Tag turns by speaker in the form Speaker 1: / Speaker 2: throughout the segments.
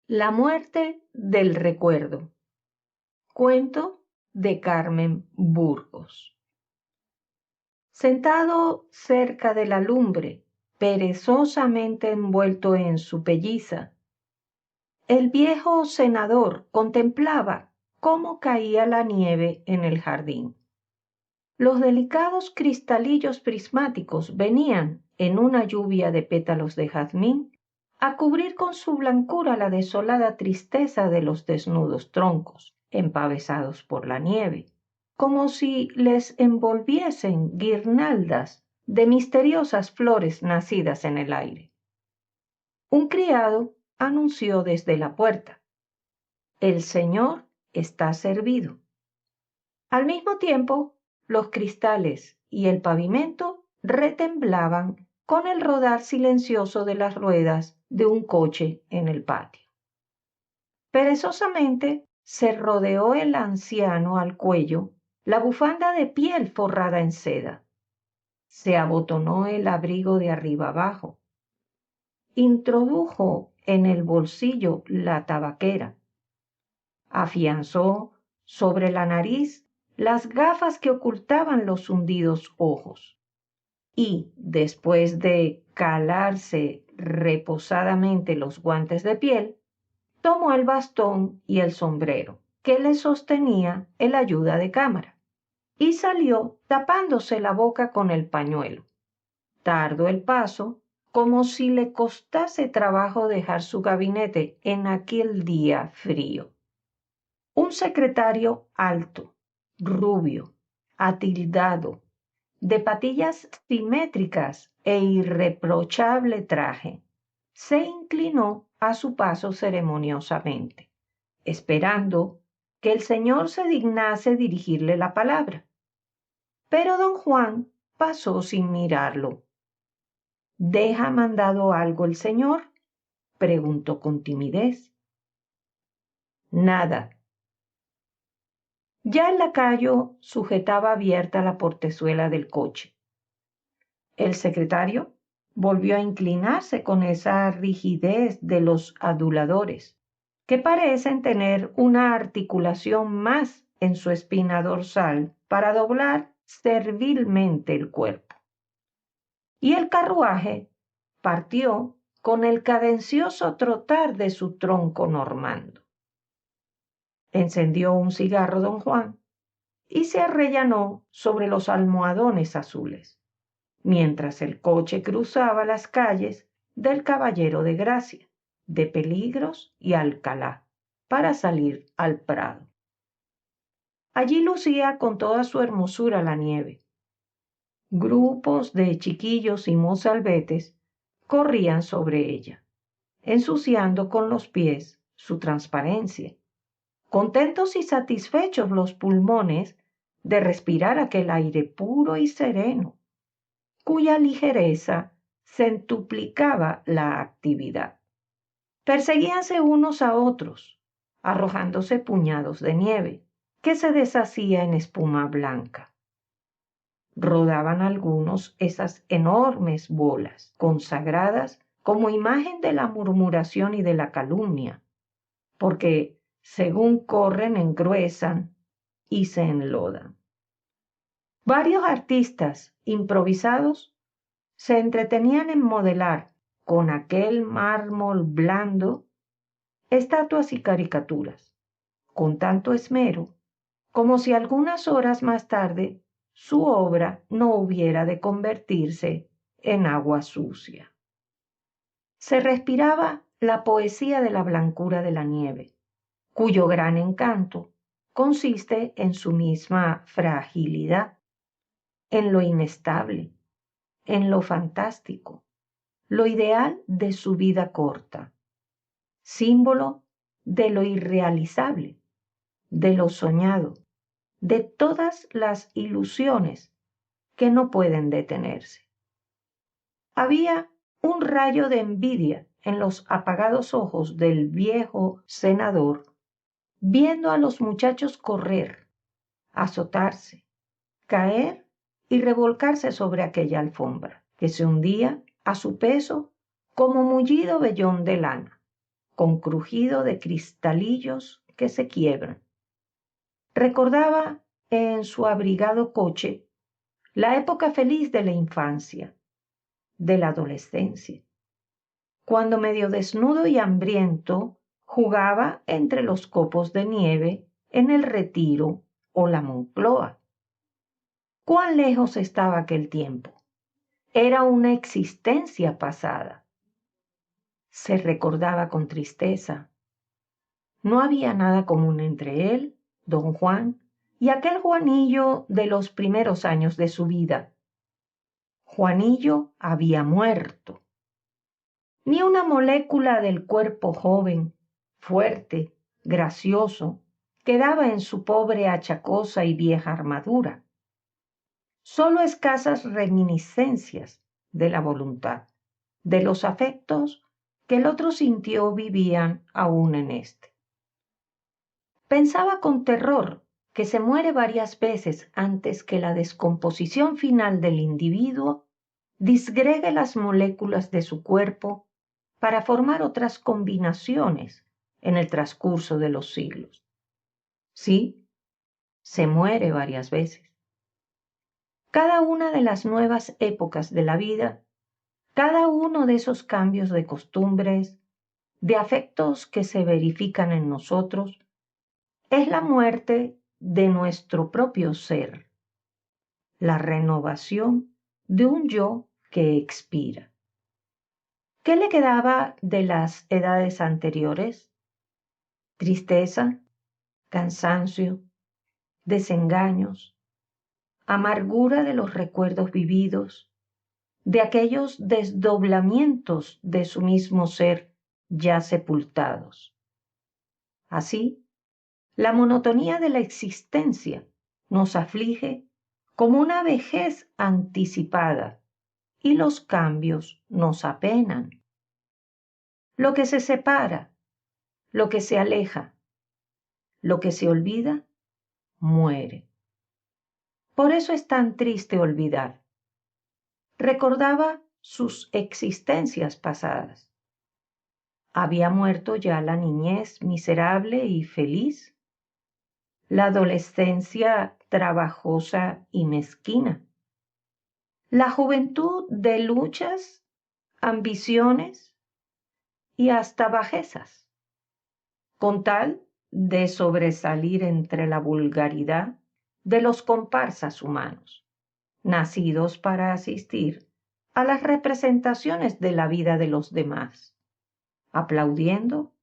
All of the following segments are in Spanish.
Speaker 1: La muerte del recuerdo. Cuento de Carmen Burgos. Sentado cerca de la lumbre, perezosamente envuelto en su pelliza, el viejo senador contemplaba cómo caía la nieve en el jardín. Los delicados cristalillos prismáticos venían, en una lluvia de pétalos de jazmín, a cubrir con su blancura la desolada tristeza de los desnudos troncos, empavesados por la nieve, como si les envolviesen guirnaldas de misteriosas flores nacidas en el aire. Un criado anunció desde la puerta: «El señor está servido». Al mismo tiempo, los cristales y el pavimento retemblaban con el rodar silencioso de las ruedas de un coche en el patio. Perezosamente se rodeó el anciano al cuello la bufanda de piel forrada en seda. Se abotonó el abrigo de arriba abajo. Introdujo en el bolsillo la tabaquera. Afianzó sobre la nariz las gafas que ocultaban los hundidos ojos. Y, después de calarse reposadamente los guantes de piel, tomó el bastón y el sombrero que le sostenía el ayuda de cámara y salió tapándose la boca con el pañuelo. Tardo el paso, como si le costase trabajo dejar su gabinete en aquel día frío. Un secretario alto, rubio, atildado, de patillas simétricas e irreprochable traje, se inclinó a su paso ceremoniosamente, esperando que el señor se dignase dirigirle la palabra. Pero don Juan pasó sin mirarlo. «¿Deja mandado algo el señor?», preguntó con timidez. «Nada». Ya el lacayo sujetaba abierta la portezuela del coche. El secretario volvió a inclinarse con esa rigidez de los aduladores, que parecen tener una articulación más en su espina dorsal para doblar servilmente el cuerpo. Y el carruaje partió con el cadencioso trotar de su tronco normando. Encendió un cigarro don Juan y se arrellanó sobre los almohadones azules, mientras el coche cruzaba las calles del Caballero de Gracia, de Peligros y Alcalá, para salir al Prado. Allí lucía con toda su hermosura la nieve. Grupos de chiquillos y mozalbetes corrían sobre ella, ensuciando con los pies su transparencia. Contentos y satisfechos los pulmones de respirar aquel aire puro y sereno, cuya ligereza centuplicaba la actividad. Perseguíanse unos a otros, arrojándose puñados de nieve, que se deshacía en espuma blanca. Rodaban algunos esas enormes bolas, consagradas como imagen de la murmuración y de la calumnia, porque según corren engruesan y se enlodan. Varios artistas improvisados se entretenían en modelar con aquel mármol blando estatuas y caricaturas, con tanto esmero como si algunas horas más tarde su obra no hubiera de convertirse en agua sucia. Se respiraba la poesía de la blancura de la nieve, cuyo gran encanto consiste en su misma fragilidad, en lo inestable, en lo fantástico, lo ideal de su vida corta, símbolo de lo irrealizable, de lo soñado, de todas las ilusiones que no pueden detenerse. Había un rayo de envidia en los apagados ojos del viejo senador, viendo a los muchachos correr, azotarse, caer y revolcarse sobre aquella alfombra, que se hundía a su peso como mullido vellón de lana, con crujido de cristalillos que se quiebran. Recordaba en su abrigado coche la época feliz de la infancia, de la adolescencia, cuando medio desnudo y hambriento jugaba entre los copos de nieve en el Retiro o la Moncloa. ¿Cuán lejos estaba aquel tiempo? Era una existencia pasada. Se recordaba con tristeza. No había nada común entre él, don Juan, y aquel Juanillo de los primeros años de su vida. Juanillo había muerto. Ni una molécula del cuerpo joven, fuerte, gracioso, quedaba en su pobre achacosa y vieja armadura. Solo escasas reminiscencias de la voluntad, de los afectos que el otro sintió vivían aún en éste. Pensaba con terror que se muere varias veces antes que la descomposición final del individuo disgregue las moléculas de su cuerpo para formar otras combinaciones en el transcurso de los siglos. Sí, se muere varias veces. Cada una de las nuevas épocas de la vida, cada uno de esos cambios de costumbres, de afectos que se verifican en nosotros, es la muerte de nuestro propio ser, la renovación de un yo que expira. ¿Qué le quedaba de las edades anteriores? Tristeza, cansancio, desengaños, amargura de los recuerdos vividos, de aquellos desdoblamientos de su mismo ser ya sepultados. Así, la monotonía de la existencia nos aflige como una vejez anticipada y los cambios nos apenan. Lo que se separa, lo que se aleja, lo que se olvida, muere. Por eso es tan triste olvidar. Recordaba sus existencias pasadas. ¿Había muerto ya la niñez miserable y feliz? La adolescencia trabajosa y mezquina. La juventud de luchas, ambiciones y hasta bajezas, con tal de sobresalir entre la vulgaridad de los comparsas humanos, nacidos para asistir a las representaciones de la vida de los demás, aplaudiendo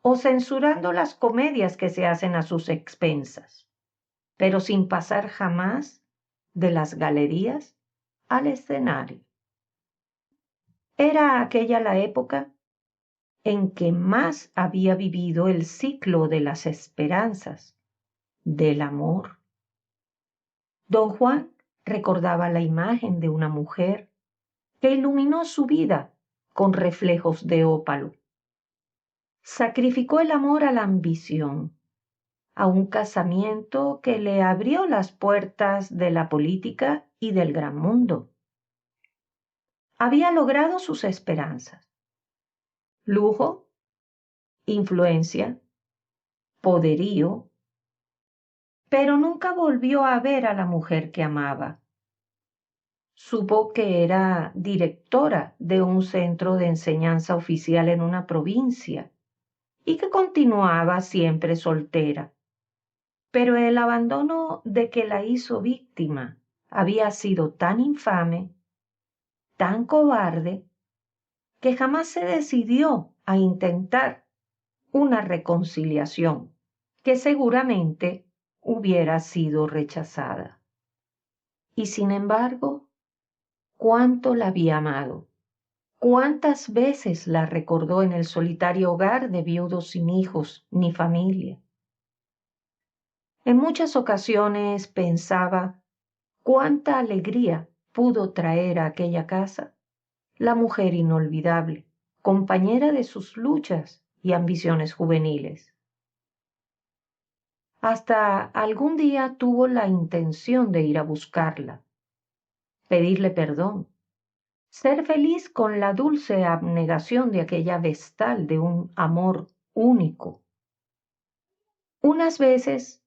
Speaker 1: o censurando las comedias que se hacen a sus expensas, pero sin pasar jamás de las galerías al escenario. Era aquella la época en que más había vivido el ciclo de las esperanzas, del amor. Don Juan recordaba la imagen de una mujer que iluminó su vida con reflejos de ópalo. Sacrificó el amor a la ambición, a un casamiento que le abrió las puertas de la política y del gran mundo. Había logrado sus esperanzas. Lujo, influencia, poderío, pero nunca volvió a ver a la mujer que amaba. Supo que era directora de un centro de enseñanza oficial en una provincia y que continuaba siempre soltera. Pero el abandono de que la hizo víctima había sido tan infame, tan cobarde, que jamás se decidió a intentar una reconciliación que seguramente hubiera sido rechazada. Y sin embargo, cuánto la había amado, cuántas veces la recordó en el solitario hogar de viudos sin hijos ni familia. En muchas ocasiones pensaba cuánta alegría pudo traer a aquella casa la mujer inolvidable, compañera de sus luchas y ambiciones juveniles. Hasta algún día tuvo la intención de ir a buscarla, pedirle perdón, ser feliz con la dulce abnegación de aquella vestal de un amor único. Unas veces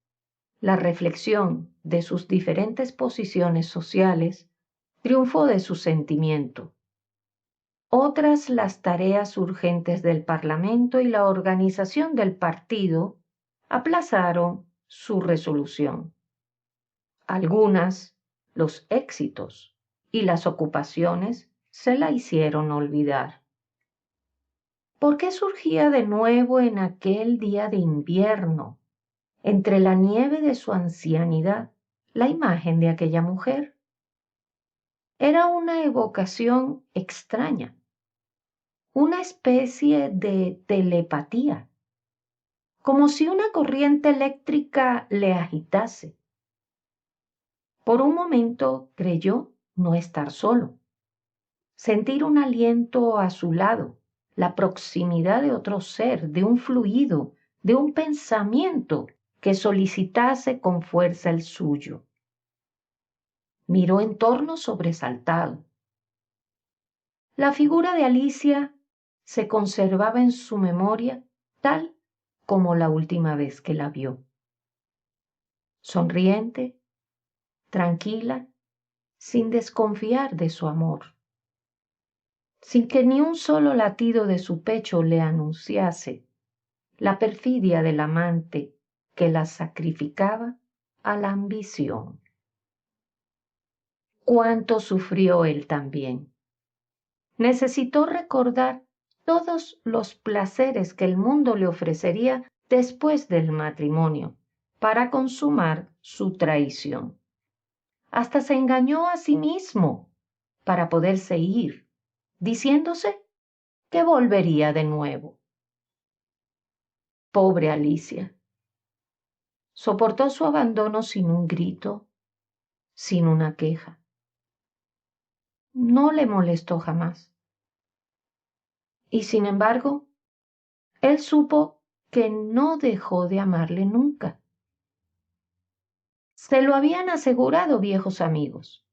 Speaker 1: la reflexión de sus diferentes posiciones sociales triunfó de su sentimiento. Otras las tareas urgentes del Parlamento y la organización del partido aplazaron su resolución. Algunas, los éxitos y las ocupaciones se la hicieron olvidar. ¿Por qué surgía de nuevo en aquel día de invierno, entre la nieve de su ancianidad, la imagen de aquella mujer? Era una evocación extraña, una especie de telepatía, como si una corriente eléctrica le agitase. Por un momento creyó no estar solo, sentir un aliento a su lado, la proximidad de otro ser, de un fluido, de un pensamiento que solicitase con fuerza el suyo. Miró en torno sobresaltado. La figura de Alicia se conservaba en su memoria tal como la última vez que la vio. Sonriente, tranquila, sin desconfiar de su amor, sin que ni un solo latido de su pecho le anunciase la perfidia del amante que la sacrificaba a la ambición. Cuánto sufrió él también. Necesitó recordar todos los placeres que el mundo le ofrecería después del matrimonio para consumar su traición. Hasta se engañó a sí mismo para poderse ir, diciéndose que volvería de nuevo. Pobre Alicia. Soportó su abandono sin un grito, sin una queja. No le molestó jamás. Y sin embargo, él supo que no dejó de amarle nunca. Se lo habían asegurado viejos amigos.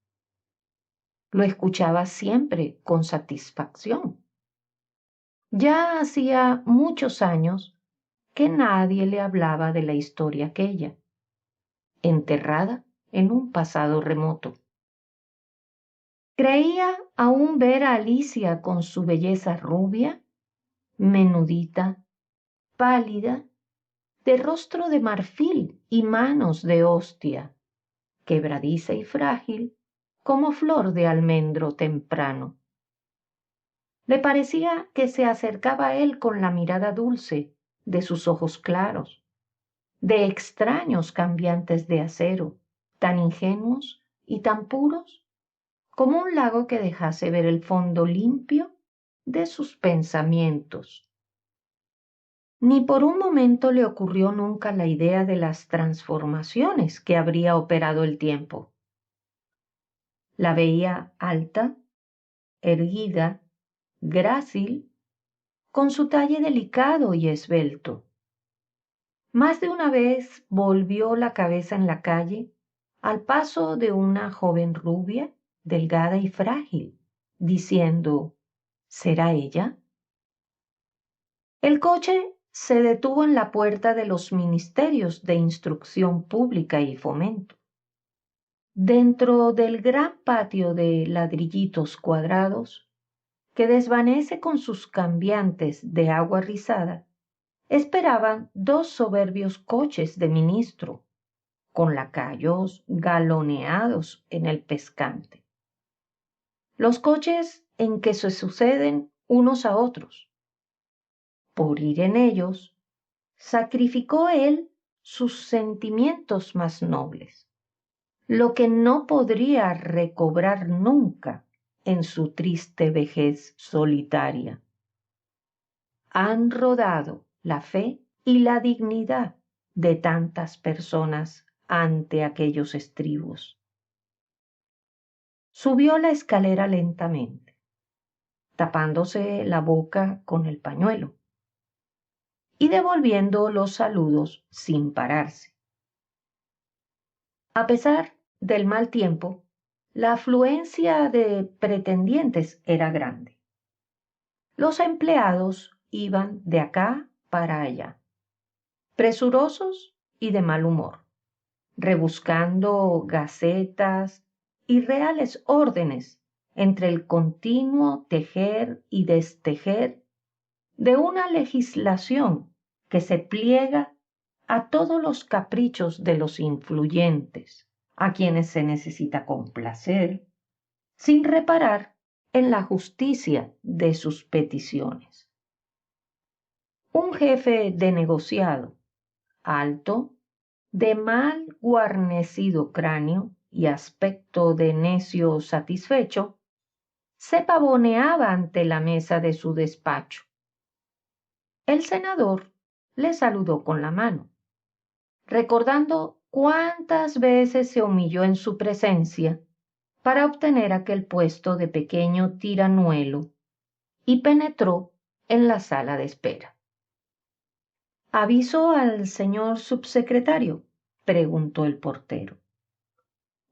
Speaker 1: Lo escuchaba siempre con satisfacción. Ya hacía muchos años que nadie le hablaba de la historia aquella, enterrada en un pasado remoto. Creía aún ver a Alicia con su belleza rubia, menudita, pálida, de rostro de marfil y manos de hostia, quebradiza y frágil como flor de almendro temprano. Le parecía que se acercaba a él con la mirada dulce de sus ojos claros, de extraños cambiantes de acero, tan ingenuos y tan puros como un lago que dejase ver el fondo limpio de sus pensamientos. Ni por un momento le ocurrió nunca la idea de las transformaciones que habría operado el tiempo. La veía alta, erguida, grácil, con su talle delicado y esbelto. Más de una vez volvió la cabeza en la calle al paso de una joven rubia, delgada y frágil, diciendo, ¿será ella? El coche se detuvo en la puerta de los ministerios de Instrucción Pública y Fomento. Dentro del gran patio de ladrillitos cuadrados, que desvanece con sus cambiantes de agua rizada, esperaban dos soberbios coches de ministro, con lacayos galoneados en el pescante. Los coches en que se suceden unos a otros. Por ir en ellos, sacrificó él sus sentimientos más nobles, lo que no podría recobrar nunca en su triste vejez solitaria. Han rodado la fe y la dignidad de tantas personas ante aquellos estribos. Subió la escalera lentamente, tapándose la boca con el pañuelo y devolviendo los saludos sin pararse. A pesar del mal tiempo, la afluencia de pretendientes era grande. Los empleados iban de acá para allá, presurosos y de mal humor, rebuscando gacetas y reales órdenes entre el continuo tejer y destejer de una legislación que se pliega a todos los caprichos de los influyentes, a quienes se necesita complacer, sin reparar en la justicia de sus peticiones. Un jefe de negociado, alto, de mal guarnecido cráneo y aspecto de necio satisfecho, se pavoneaba ante la mesa de su despacho. El senador le saludó con la mano, recordando cuántas veces se humilló en su presencia para obtener aquel puesto de pequeño tiranuelo, y penetró en la sala de espera. ¿Aviso al señor subsecretario?, preguntó el portero.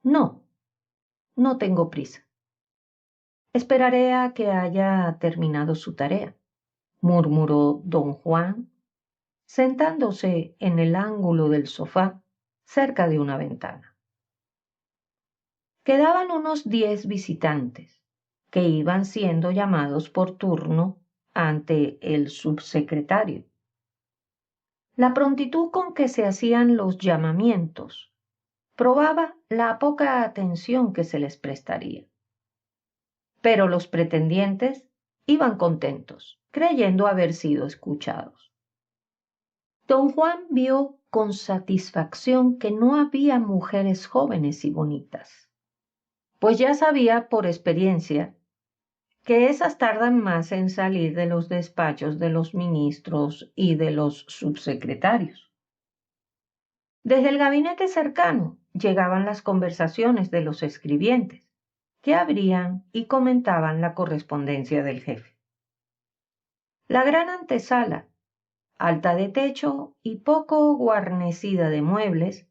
Speaker 1: No, no tengo prisa. Esperaré a que haya terminado su tarea, murmuró don Juan, sentándose en el ángulo del sofá cerca de una ventana. Quedaban unos 10 visitantes que iban siendo llamados por turno ante el subsecretario. La prontitud con que se hacían los llamamientos probaba la poca atención que se les prestaría. Pero los pretendientes iban contentos, creyendo haber sido escuchados. Don Juan vio con satisfacción que no había mujeres jóvenes y bonitas, pues ya sabía por experiencia que esas tardan más en salir de los despachos de los ministros y de los subsecretarios. Desde el gabinete cercano llegaban las conversaciones de los escribientes, que abrían y comentaban la correspondencia del jefe. La gran antesala, alta de techo y poco guarnecida de muebles,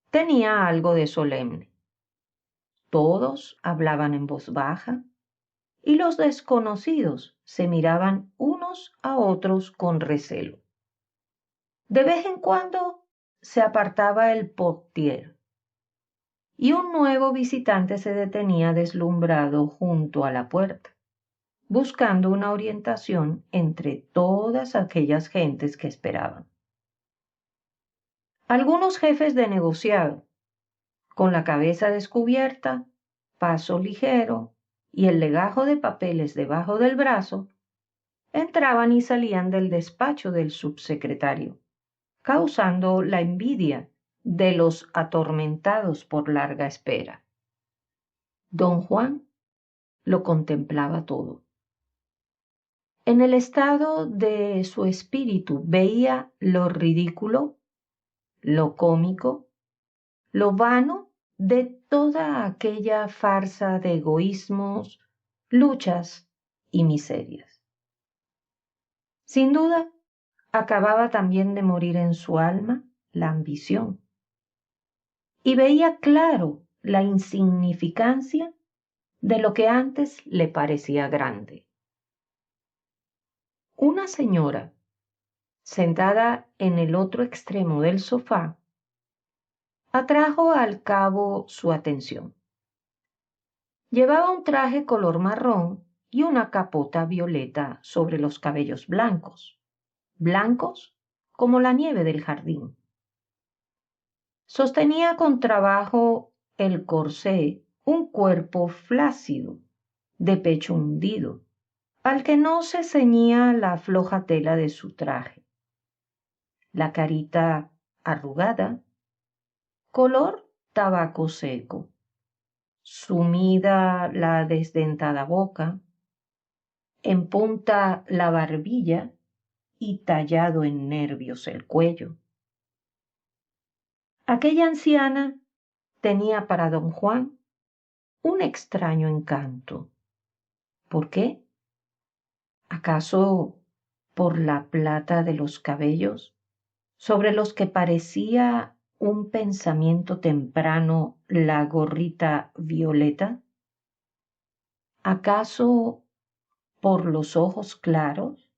Speaker 1: tenía algo de solemne. Todos hablaban en voz baja y los desconocidos se miraban unos a otros con recelo. De vez en cuando se apartaba el portier y un nuevo visitante se detenía deslumbrado junto a la puerta, buscando una orientación entre todas aquellas gentes que esperaban. Algunos jefes de negociado, con la cabeza descubierta, paso ligero y el legajo de papeles debajo del brazo, entraban y salían del despacho del subsecretario, causando la envidia de los atormentados por larga espera. Don Juan lo contemplaba todo. En el estado de su espíritu veía lo ridículo, lo cómico, lo vano de toda aquella farsa de egoísmos, luchas y miserias. Sin duda, acababa también de morir en su alma la ambición, y veía claro la insignificancia de lo que antes le parecía grande. Una señora, sentada en el otro extremo del sofá, atrajo al cabo su atención. Llevaba un traje color marrón y una capota violeta sobre los cabellos blancos, blancos como la nieve del jardín. Sostenía con trabajo el corsé un cuerpo flácido, de pecho hundido, al que no se ceñía la floja tela de su traje. La carita arrugada, color tabaco seco, sumida la desdentada boca, en punta la barbilla y tallado en nervios el cuello. Aquella anciana tenía para don Juan un extraño encanto. ¿Por qué? ¿Acaso por la plata de los cabellos, sobre los que parecía un pensamiento temprano la gorrita violeta? ¿Acaso por los ojos claros,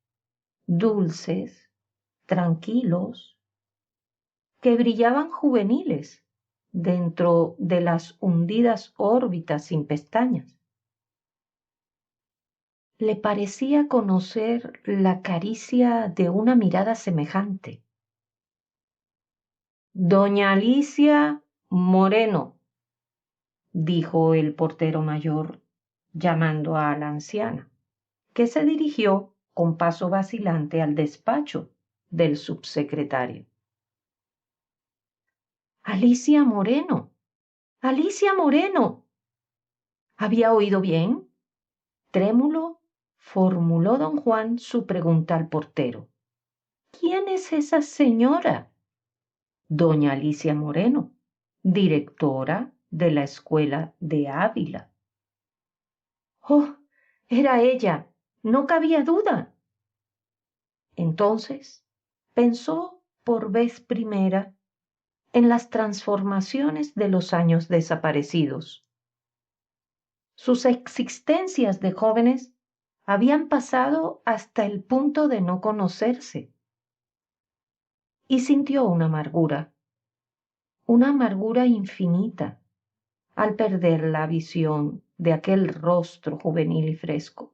Speaker 1: dulces, tranquilos, que brillaban juveniles dentro de las hundidas órbitas sin pestañas? Le parecía conocer la caricia de una mirada semejante. Doña Alicia Moreno, dijo el portero mayor, llamando a la anciana, que se dirigió con paso vacilante al despacho del subsecretario. Alicia Moreno, Alicia Moreno. ¿Había oído bien? Trémulo, formuló don Juan su pregunta al portero. ¿Quién es esa señora? Doña Alicia Moreno, directora de la escuela de Ávila. Oh, era ella, no cabía duda. Entonces pensó por vez primera en las transformaciones de los años desaparecidos. Sus existencias de jóvenes habían pasado hasta el punto de no conocerse. Y sintió una amargura infinita, al perder la visión de aquel rostro juvenil y fresco,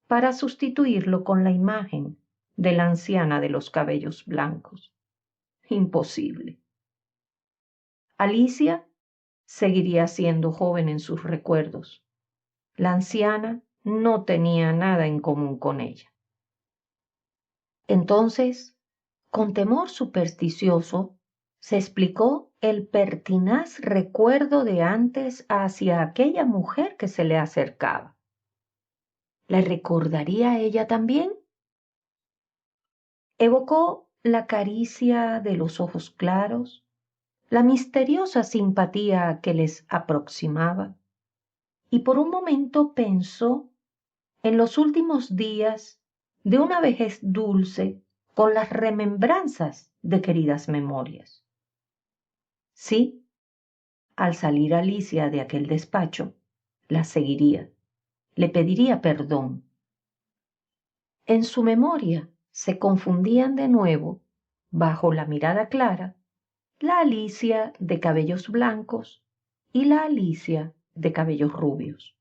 Speaker 1: para sustituirlo con la imagen de la anciana de los cabellos blancos. Imposible. Alicia seguiría siendo joven en sus recuerdos. La anciana no tenía nada en común con ella. Entonces, con temor supersticioso, se explicó el pertinaz recuerdo de antes hacia aquella mujer que se le acercaba. ¿Le recordaría a ella también? Evocó la caricia de los ojos claros, la misteriosa simpatía que les aproximaba, y por un momento pensó en los últimos días de una vejez dulce con las remembranzas de queridas memorias. Sí, al salir Alicia de aquel despacho, la seguiría, le pediría perdón. En su memoria se confundían de nuevo, bajo la mirada clara, la Alicia de cabellos blancos y la Alicia de cabellos rubios.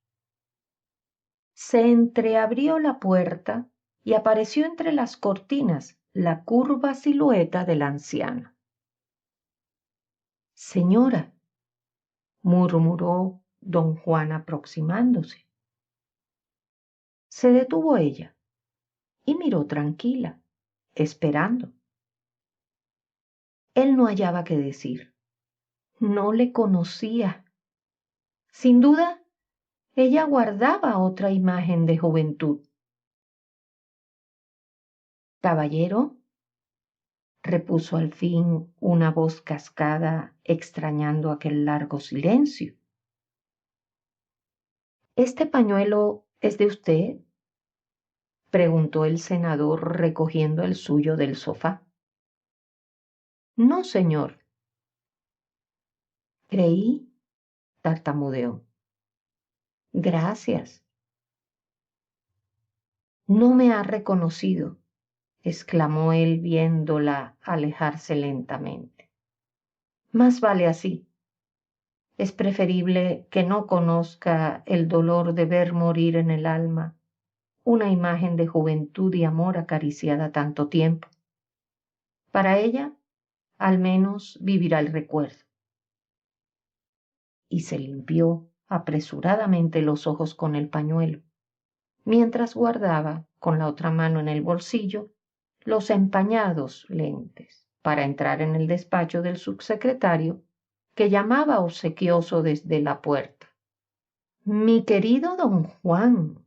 Speaker 1: Se entreabrió la puerta y apareció entre las cortinas la curva silueta de la anciana. Señora, murmuró don Juan aproximándose. Se detuvo ella y miró tranquila, esperando. Él no hallaba qué decir. No le conocía. Sin duda, ella guardaba otra imagen de juventud. Caballero, repuso al fin una voz cascada, extrañando aquel largo silencio. ¿Este pañuelo es de usted? Preguntó el senador recogiendo el suyo del sofá. No, señor. Creí, tartamudeó. Gracias. No me ha reconocido, exclamó él viéndola alejarse lentamente. Más vale así. Es preferible que no conozca el dolor de ver morir en el alma una imagen de juventud y amor acariciada tanto tiempo. Para ella, al menos, vivirá el recuerdo. Y se limpió apresuradamente los ojos con el pañuelo, mientras guardaba con la otra mano en el bolsillo los empañados lentes para entrar en el despacho del subsecretario, que llamaba obsequioso desde la puerta. Mi querido don Juan.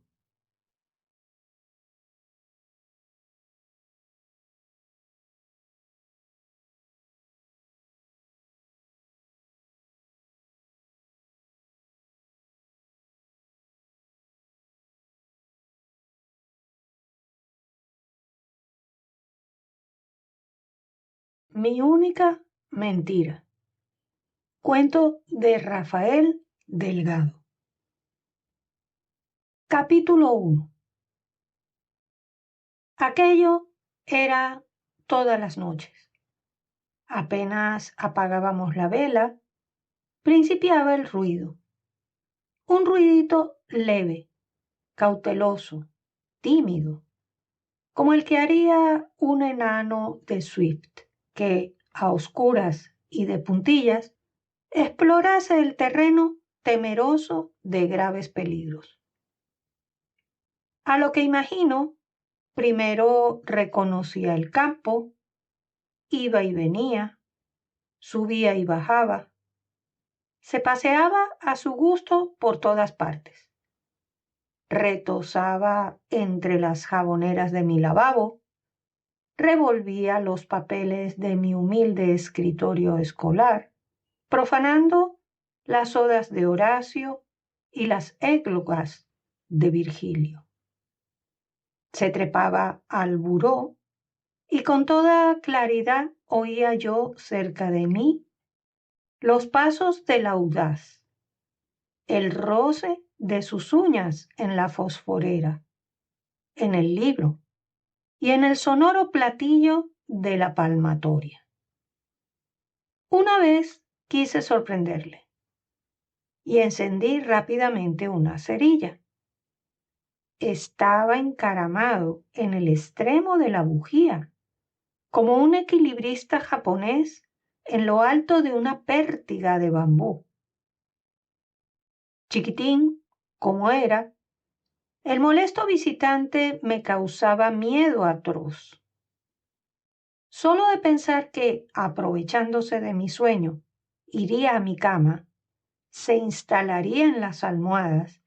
Speaker 2: Mi única mentira. Cuento de Rafael Delgado. Capítulo 1. Aquello era todas las noches. Apenas apagábamos la vela, principiaba el ruido. Un ruidito leve, cauteloso, tímido, como el que haría un enano de Swift, que, a oscuras y de puntillas, explorase el terreno temeroso de graves peligros. A lo que imagino, primero reconocía el campo, iba y venía, subía y bajaba, se paseaba a su gusto por todas partes, retozaba entre las jaboneras de mi lavabo, revolvía los papeles de mi humilde escritorio escolar, profanando las odas de Horacio y las églogas de Virgilio. Se trepaba al buró y con toda claridad oía yo cerca de mí los pasos del audaz, el roce de sus uñas en la fosforera, en el libro y en el sonoro platillo de la palmatoria. Una vez quise sorprenderle y encendí rápidamente una cerilla. Estaba encaramado en el extremo de la bujía, como un equilibrista japonés en lo alto de una pértiga de bambú. Chiquitín como era, el molesto visitante me causaba miedo atroz. Solo de pensar que, aprovechándose de mi sueño, iría a mi cama, se instalaría en las almohadas,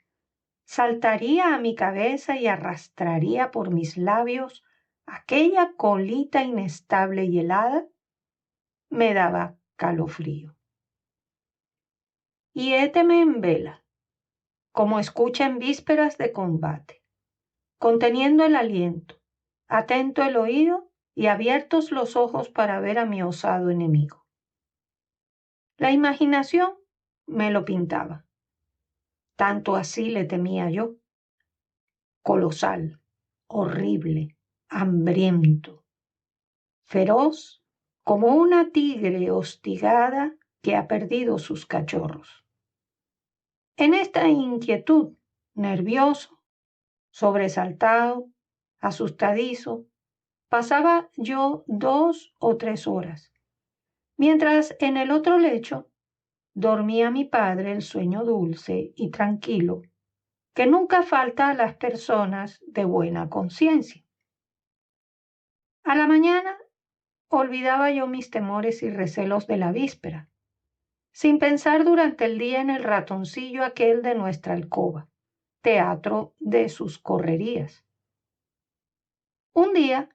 Speaker 2: saltaría a mi cabeza y arrastraría por mis labios aquella colita inestable y helada, me daba calofrío. Y héteme en vela, como escucha en vísperas de combate, conteniendo el aliento, atento el oído y abiertos los ojos para ver a mi osado enemigo. La imaginación me lo pintaba. Tanto así le temía yo. Colosal, horrible, hambriento, feroz como una tigre hostigada que ha perdido sus cachorros. En esta inquietud, nervioso, sobresaltado, asustadizo, pasaba yo 2 o 3 horas, mientras en el otro lecho dormía mi padre el sueño dulce y tranquilo que nunca falta a las personas de buena conciencia. A la mañana olvidaba yo mis temores y recelos de la víspera, sin pensar durante el día en el ratoncillo aquel de nuestra alcoba, teatro de sus correrías. Un día,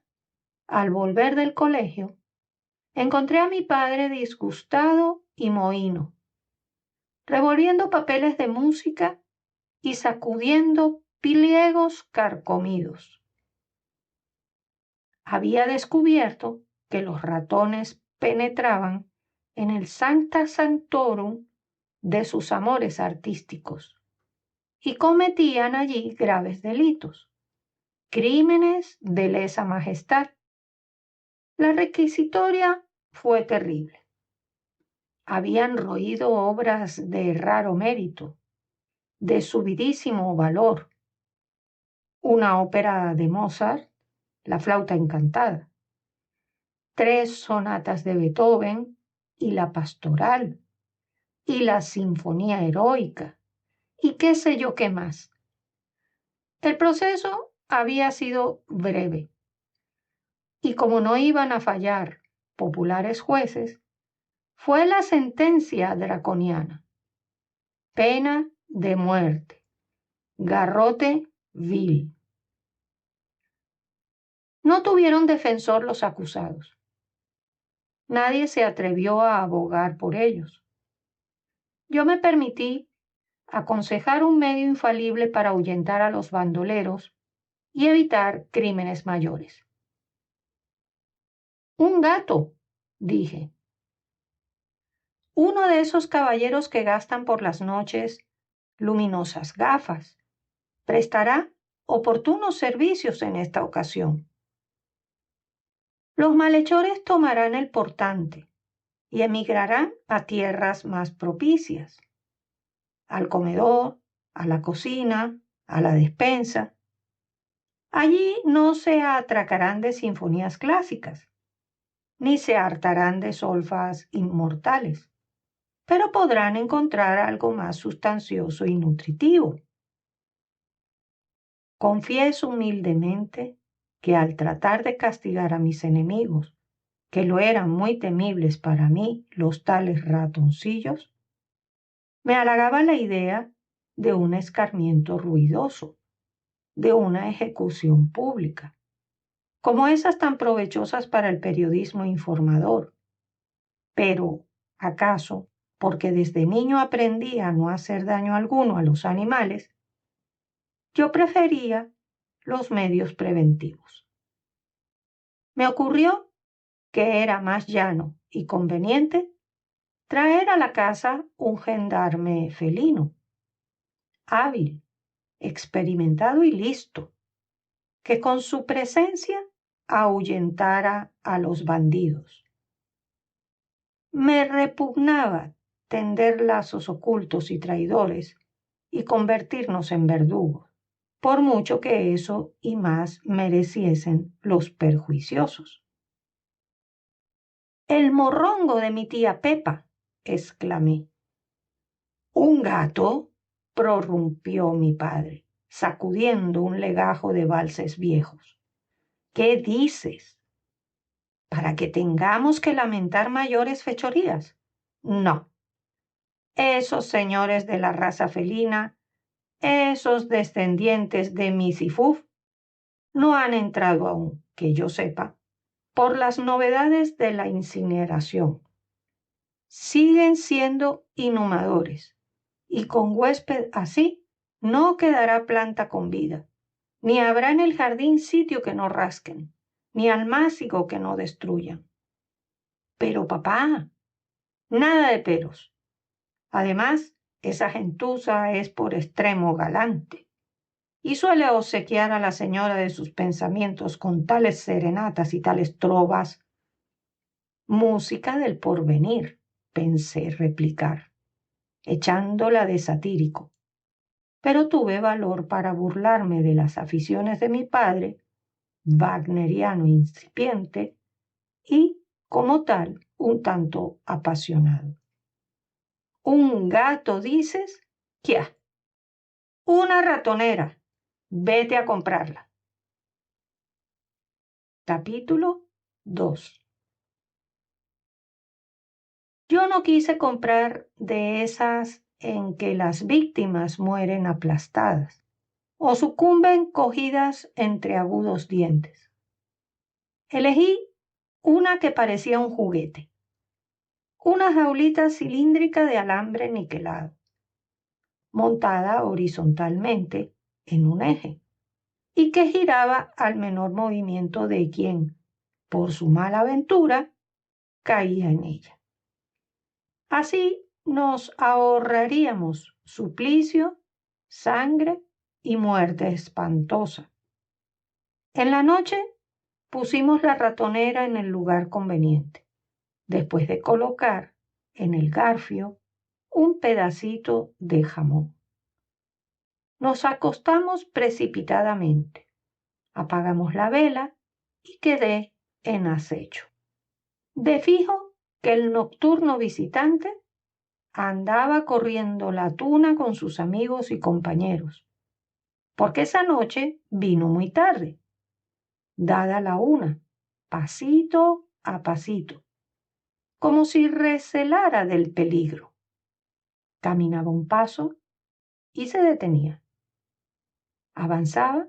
Speaker 2: al volver del colegio, encontré a mi padre disgustado y mohíno, revolviendo papeles de música y sacudiendo pliegos carcomidos. Había descubierto que los ratones penetraban en el sancta sanctorum de sus amores artísticos y cometían allí graves delitos, crímenes de lesa majestad. La requisitoria fue terrible. Habían roído obras de raro mérito, de subidísimo valor. Una ópera de Mozart, La flauta encantada, 3 sonatas de Beethoven y la pastoral, y la sinfonía heroica, y qué sé yo qué más. El proceso había sido breve, y como no iban a fallar populares jueces, fue la sentencia draconiana: pena de muerte, garrote vil. No tuvieron defensor los acusados. Nadie se atrevió a abogar por ellos. Yo me permití aconsejar un medio infalible para ahuyentar a los bandoleros y evitar crímenes mayores. Un gato, dije. uno de esos caballeros que gastan por las noches luminosas gafas, prestará oportunos servicios en esta ocasión. Los malhechores tomarán el portante y emigrarán a tierras más propicias, al comedor, a la cocina, a la despensa. Allí no se atracarán de sinfonías clásicas, ni se hartarán de solfas inmortales, pero podrán encontrar algo más sustancioso y nutritivo. Confieso humildemente que al tratar de castigar a mis enemigos, que lo eran muy temibles para mí los tales ratoncillos, me halagaba la idea de un escarmiento ruidoso, de una ejecución pública, como esas tan provechosas para el periodismo informador. Pero, ¿acaso, porque desde niño aprendí a no hacer daño alguno a los animales, yo prefería los medios preventivos? Me ocurrió que era más llano y conveniente traer a la casa un gendarme felino, hábil, experimentado y listo, que con su presencia ahuyentara a los bandidos. Me repugnaba tender lazos ocultos y traidores y convertirnos en verdugos, por mucho que eso y más mereciesen los perjuiciosos. El morrongo de mi tía Pepa, exclamé. ¿Un gato? Prorrumpió mi padre, sacudiendo un legajo de valses viejos. ¿Qué dices? ¿Para que tengamos que lamentar mayores fechorías? No. Esos señores de la raza felina, esos descendientes de Misifuf, no han entrado aún, que yo sepa, por las novedades de la incineración. Siguen siendo inhumadores, y con huésped así no quedará planta con vida, ni habrá en el jardín sitio que no rasquen, ni almácigo que no destruyan. Pero papá, nada de peros. Además, esa gentuza es por extremo galante y suele obsequiar a la señora de sus pensamientos con tales serenatas y tales trovas. Música del porvenir, pensé replicar, echándola de satírico, pero tuve valor para burlarme de las aficiones de mi padre, wagneriano incipiente y, como tal, un tanto apasionado. ¿Un gato, dices? ¡Quia! Una ratonera. Vete a comprarla. Capítulo 2. Yo no quise comprar de esas en que las víctimas mueren aplastadas o sucumben cogidas entre agudos dientes. Elegí una que parecía un juguete, una jaulita cilíndrica de alambre niquelado, montada horizontalmente en un eje, y que giraba al menor movimiento de quien, por su mala aventura, caía en ella. Así nos ahorraríamos suplicio, sangre y muerte espantosa. En la noche pusimos la ratonera en el lugar conveniente, después de colocar en el garfio un pedacito de jamón. Nos acostamos precipitadamente, apagamos la vela y quedé en acecho. De fijo que el nocturno visitante andaba corriendo la tuna con sus amigos y compañeros, porque esa noche vino muy tarde, dada la 1, pasito a pasito, como si recelara del peligro. Caminaba un paso y se detenía. Avanzaba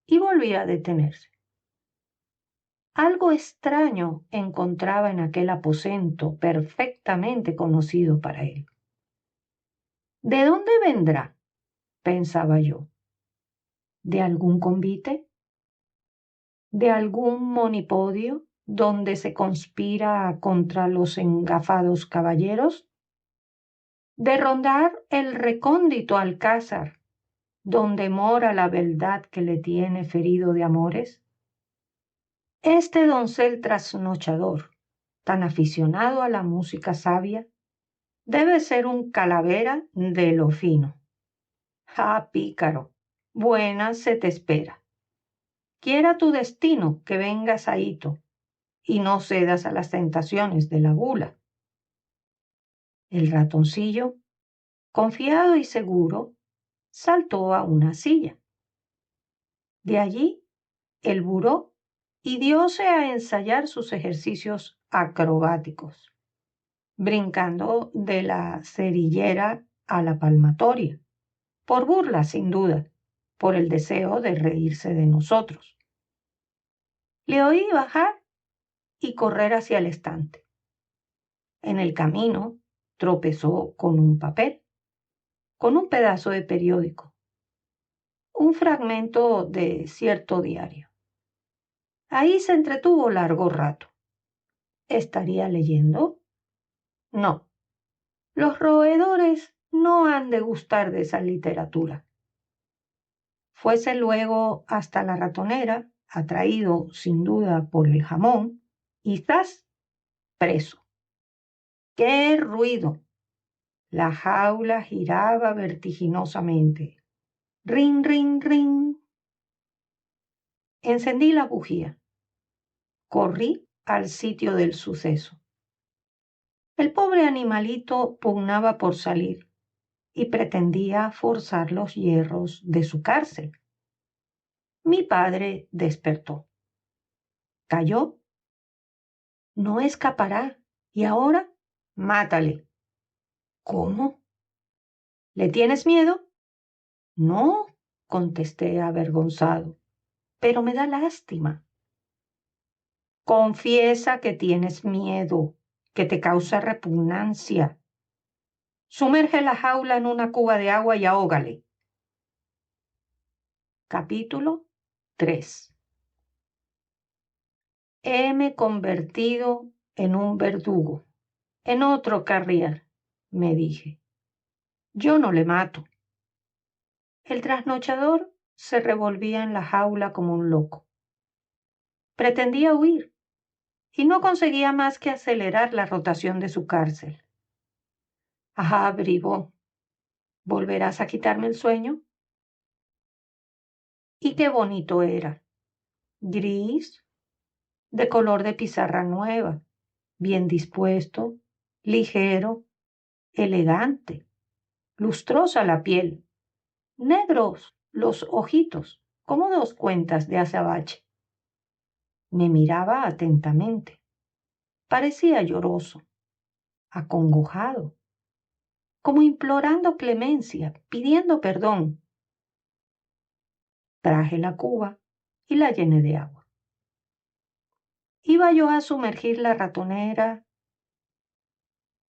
Speaker 2: y volvía a detenerse. Algo extraño encontraba en aquel aposento perfectamente conocido para él. ¿De dónde vendrá?, pensaba yo. ¿De algún convite? ¿De algún monipodio donde se conspira contra los engafados caballeros? de rondar el recóndito alcázar, donde mora la beldad que le tiene ferido de amores? Este doncel trasnochador, tan aficionado a la música sabia, debe ser un calavera de lo fino. ¡Ah, pícaro! Buena se te espera. Quiera tu destino que vengas a hito y no cedas a las tentaciones de la gula. El ratoncillo, confiado y seguro, saltó a una silla. De allí, el buró y diose a ensayar sus ejercicios acrobáticos, brincando de la cerillera a la palmatoria, por burla sin duda, por el deseo de reírse de nosotros. Le oí bajar y correr hacia el estante. En el camino tropezó con un papel, con un pedazo de periódico, un fragmento de cierto diario. Ahí se entretuvo largo rato. ¿Estaría leyendo? No. Los roedores no han de gustar de esa literatura. Fuese luego hasta la ratonera, atraído sin duda por el jamón, y ¡zas! Preso. ¡Qué ruido! La jaula giraba vertiginosamente. Rin, rin, rin. Encendí la bujía. Corrí al sitio del suceso. El pobre animalito pugnaba por salir y pretendía forzar los hierros de su cárcel. Mi padre despertó. Cayó. No escapará. ¿Y ahora? Mátale. ¿Cómo? ¿Le tienes miedo? No, contesté avergonzado, pero me da lástima. Confiesa que tienes miedo, que te causa repugnancia. Sumerge la jaula en una cuba de agua y ahógale. Capítulo 3. Heme convertido en un verdugo, en otro carrier, me dije. Yo no le mato. El trasnochador se revolvía en la jaula como un loco. Pretendía huir y no conseguía más que acelerar la rotación de su cárcel. Ah, bribón, ¿volverás a quitarme el sueño? Y qué bonito era. Gris, de color de pizarra nueva, bien dispuesto, ligero, elegante, lustrosa la piel, negros los ojitos, como dos cuentas de azabache. Me miraba atentamente. Parecía lloroso, acongojado, como implorando clemencia, pidiendo perdón. Traje la cuba y la llené de agua. Iba yo a sumergir la ratonera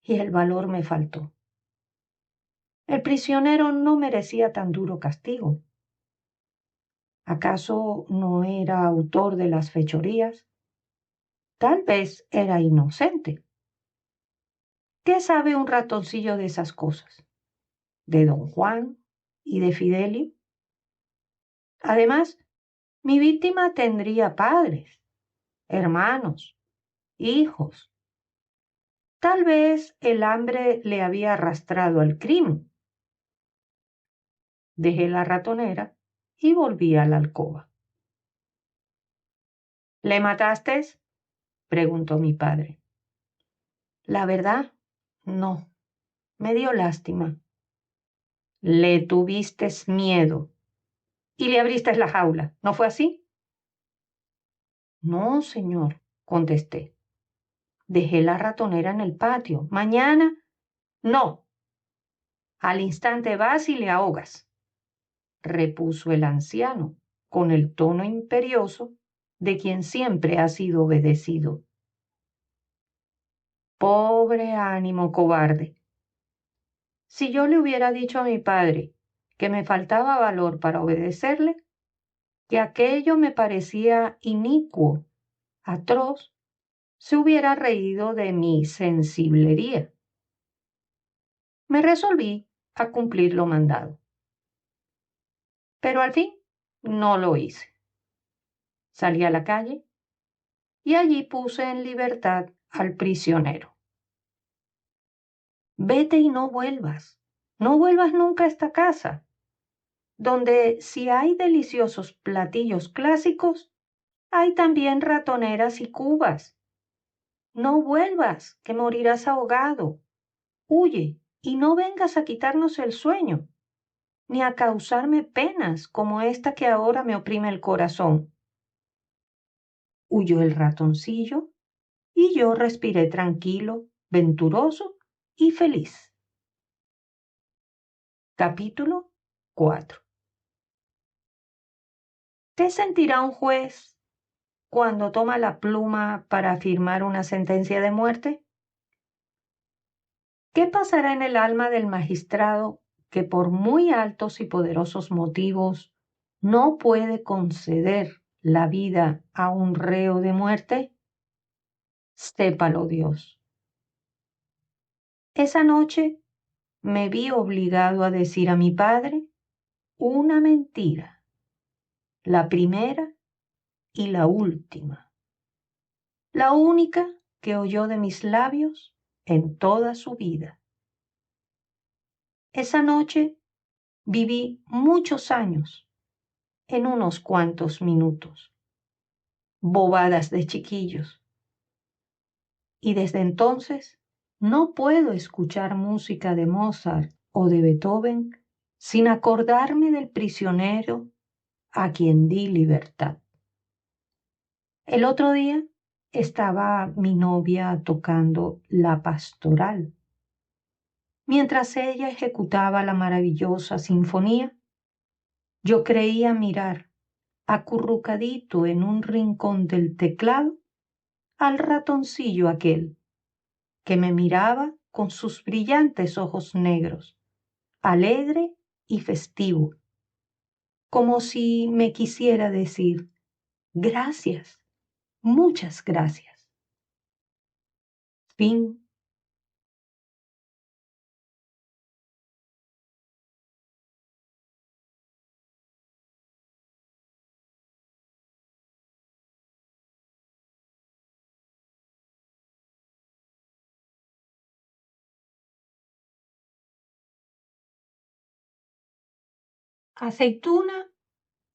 Speaker 2: y el valor me faltó. El prisionero no merecía tan duro castigo. ¿Acaso no era autor de las fechorías? Tal vez era inocente. ¿Qué sabe un ratoncillo de esas cosas? ¿De don Juan y de Fidelio? Además, mi víctima tendría padres, hermanos, hijos. Tal vez el hambre le había arrastrado al crimen. Dejé la ratonera y volví a la alcoba. ¿Le mataste? Preguntó mi padre. La verdad, no. Me dio lástima. Le tuviste miedo y le abriste la jaula, ¿no fue así? No, señor, contesté. Dejé la ratonera en el patio. Mañana, no. Al instante vas y le ahogas, repuso el anciano con el tono imperioso de quien siempre ha sido obedecido. Pobre ánimo cobarde. Si yo le hubiera dicho a mi padre que me faltaba valor para obedecerle, que aquello me parecía inicuo, atroz, se hubiera reído de mi sensiblería. Me resolví a cumplir lo mandado. Pero al fin no lo hice. Salí a la calle y allí puse en libertad al prisionero. Vete y no vuelvas nunca a esta casa, donde si hay deliciosos platillos clásicos, hay también ratoneras y cubas. No vuelvas, que morirás ahogado. Huye y no vengas a quitarnos el sueño, ni a causarme penas como esta que ahora me oprime el corazón. Huyó el ratoncillo y yo respiré tranquilo, venturoso y feliz. Capítulo 4. ¿Qué sentirá un juez cuando toma la pluma para firmar una sentencia de muerte? ¿Qué pasará en el alma del magistrado que por muy altos y poderosos motivos no puede conceder la vida a un reo de muerte? Sépalo Dios. Esa noche me vi obligado a decir a mi padre una mentira, la primera y la última, la única que oyó de mis labios en toda su vida. Esa noche viví muchos años en unos cuantos minutos, bobadas de chiquillos, y desde entonces no puedo escuchar música de Mozart o de Beethoven sin acordarme del prisionero a quien di libertad. El otro día estaba mi novia tocando la pastoral. Mientras ella ejecutaba la maravillosa sinfonía, yo creía mirar, acurrucadito en un rincón del teclado, al ratoncillo aquel, que me miraba con sus brillantes ojos negros, alegre y festivo, como si me quisiera decir, gracias, muchas gracias. Fin. Aceituna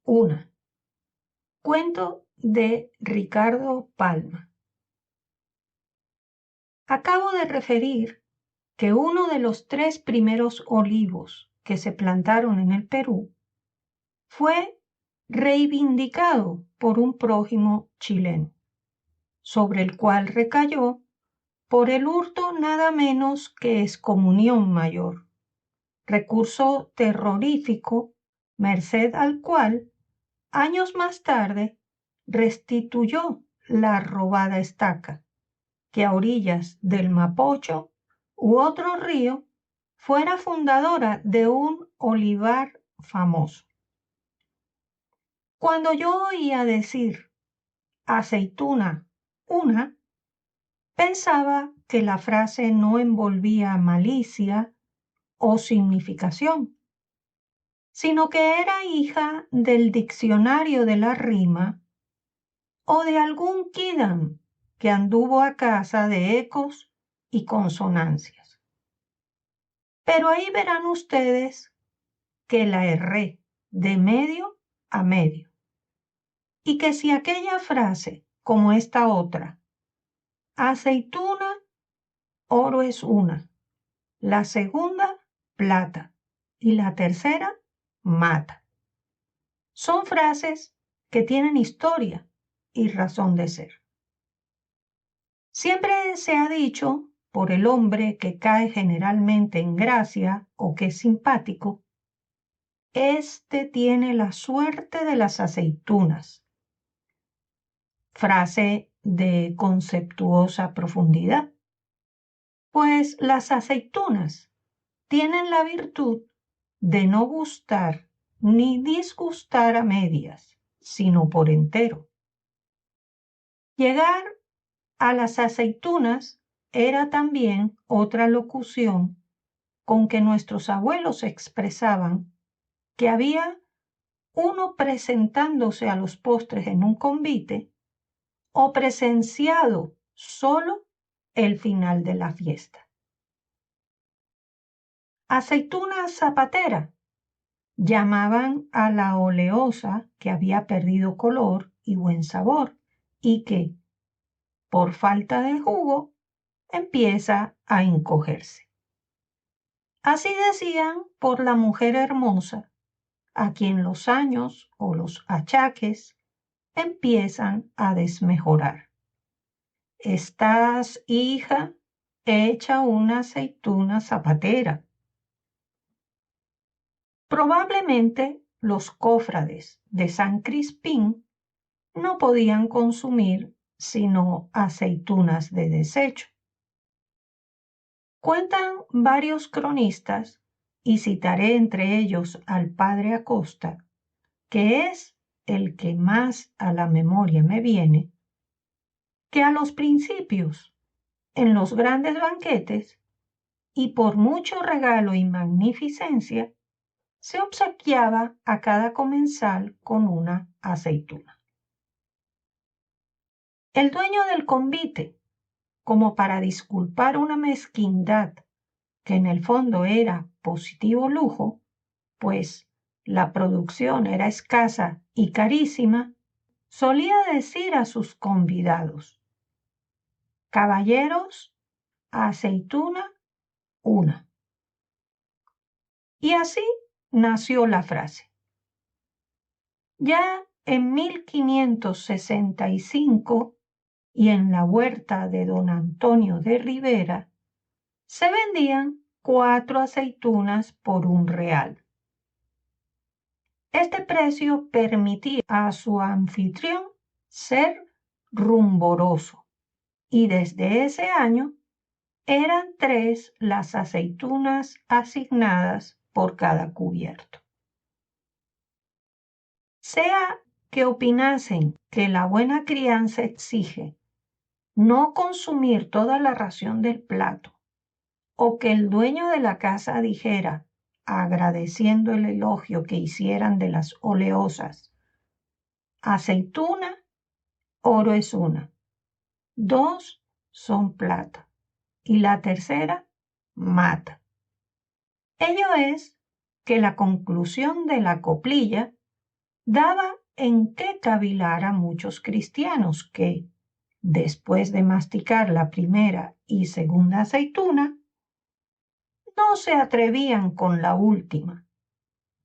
Speaker 2: 1. Cuento de Ricardo Palma. Acabo de referir que uno de los 3 primeros olivos que se plantaron en el Perú fue reivindicado por un prójimo chileno, sobre el cual recayó por el hurto nada menos que excomunión mayor, recurso terrorífico, merced al cual, años más tarde, restituyó la robada estaca, que a orillas del Mapocho u otro río fuera fundadora de un olivar famoso. Cuando yo oía decir aceituna una, pensaba que la frase no envolvía malicia o significación, sino que era hija del diccionario de la rima o de algún quidam que anduvo a casa de ecos y consonancias. Pero ahí verán ustedes que la erré de medio a medio, y que si aquella frase, como esta otra, aceituna, oro es una, la segunda, plata, y la tercera, mata, son frases que tienen historia y razón de ser. Siempre se ha dicho, por el hombre que cae generalmente en gracia o que es simpático, este tiene la suerte de las aceitunas. Frase de conceptuosa profundidad. Pues las aceitunas tienen la virtud de no gustar ni disgustar a medias, sino por entero. Llegar a las aceitunas era también otra locución con que nuestros abuelos expresaban que había uno presentándose a los postres en un convite o presenciado solo el final de la fiesta. Aceituna zapatera llamaban a la oleosa que había perdido color y buen sabor y que, por falta de jugo, empieza a encogerse. Así decían por la mujer hermosa, a quien los años o los achaques empiezan a desmejorar. Estás, hija, hecha una aceituna zapatera. Probablemente los cofrades de San Crispín no podían consumir sino aceitunas de desecho. Cuentan varios cronistas, y citaré entre ellos al padre Acosta, que es el que más a la memoria me viene, que a los principios, en los grandes banquetes, y por mucho regalo y magnificencia, se obsequiaba a cada comensal con una aceituna. El dueño del convite, como para disculpar una mezquindad que en el fondo era positivo lujo, pues la producción era escasa y carísima, solía decir a sus convidados: caballeros, aceituna una. Y así nació la frase. Ya en 1565 y en la huerta de don Antonio de Rivera se vendían 4 aceitunas por £1. Este precio permitía a su anfitrión ser rumboso, y desde ese año eran 3 las aceitunas asignadas por cada cubierto. Sea que opinasen que la buena crianza exige no consumir toda la ración del plato, o que el dueño de la casa dijera, agradeciendo el elogio que hicieran de las oleosas: aceituna, oro es una, 2 son plata, y la tercera mata. Ello es que la conclusión de la coplilla daba en qué cavilar a muchos cristianos que, después de masticar la primera y segunda aceituna, no se atrevían con la última,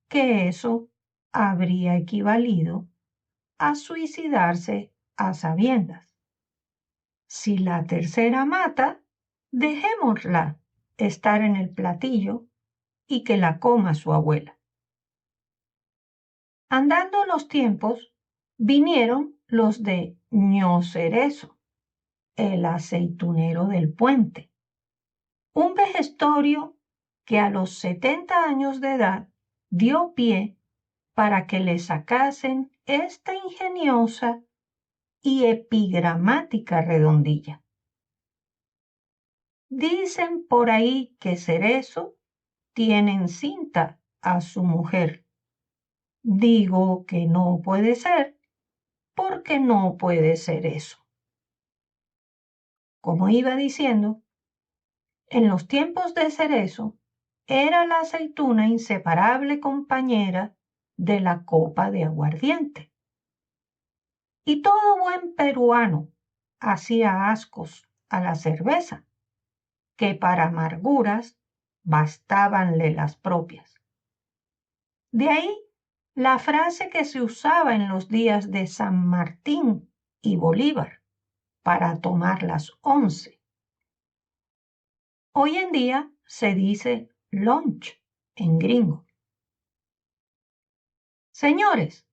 Speaker 2: que eso habría equivalido a suicidarse a sabiendas. Si la tercera mata, dejémosla estar en el platillo y que la coma su abuela. Andando los tiempos, vinieron los de Ño Cerezo, el aceitunero del puente, un vejestorio que a los 70 años de edad dio pie para que le sacasen esta ingeniosa y epigramática redondilla. Dicen por ahí que Cerezo tiene encinta a su mujer. Digo que no puede ser, porque no puede ser eso. Como iba diciendo, en los tiempos de Cerezo era la aceituna inseparable compañera de la copa de aguardiente. Y todo buen peruano hacía ascos a la cerveza, que para amarguras bastábanle las propias. De ahí la frase que se usaba en los días de San Martín y Bolívar para tomar las 11. Hoy en día se dice lunch en gringo. Señores,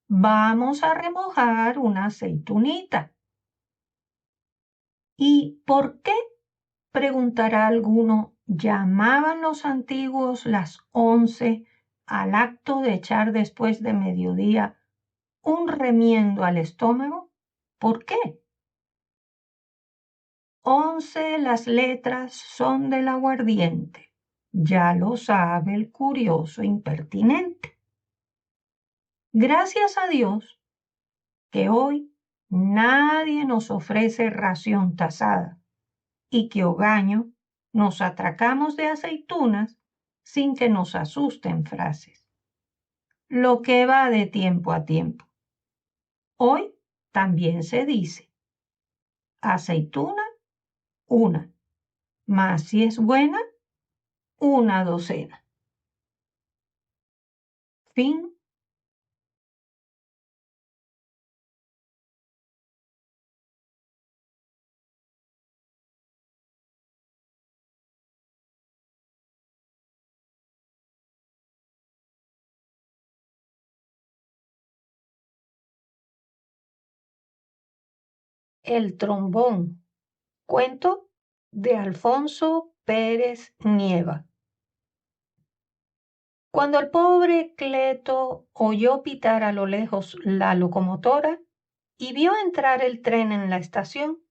Speaker 2: vamos a remojar una aceitunita. ¿Y por qué? Preguntará alguno, ¿llamaban los antiguos las 11 al acto de echar después de mediodía un remiendo al estómago? ¿Por qué? 11 las letras son del aguardiente, Ya lo sabe el curioso impertinente. Gracias a Dios que hoy nadie nos ofrece ración tasada y que hogaño nos atracamos de aceitunas sin que nos asusten frases. Lo que va de tiempo a tiempo. Hoy también se dice, aceituna, una, mas si es buena, una docena. Fin. El trombón. Cuento de Alfonso Pérez Nieva. Cuando el pobre Cleto oyó pitar a lo lejos la locomotora y vio entrar el tren en la estación,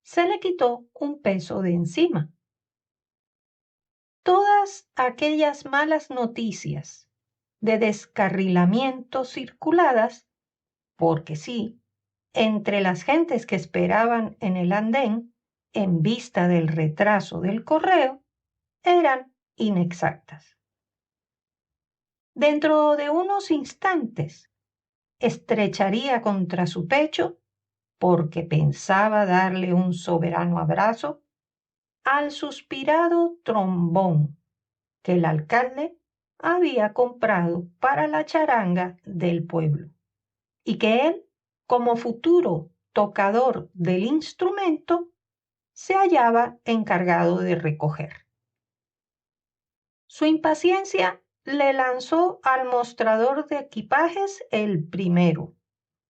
Speaker 2: se le quitó un peso de encima. Todas aquellas malas noticias de descarrilamiento circuladas, porque sí, entre las gentes que esperaban en el andén, en vista del retraso del correo, eran inexactas. Dentro de unos instantes estrecharía contra su pecho, porque pensaba darle un soberano abrazo, al suspirado trombón que el alcalde había comprado para la charanga del pueblo y que él, como futuro tocador del instrumento, se hallaba encargado de recoger. Su impaciencia le lanzó al mostrador de equipajes el primero,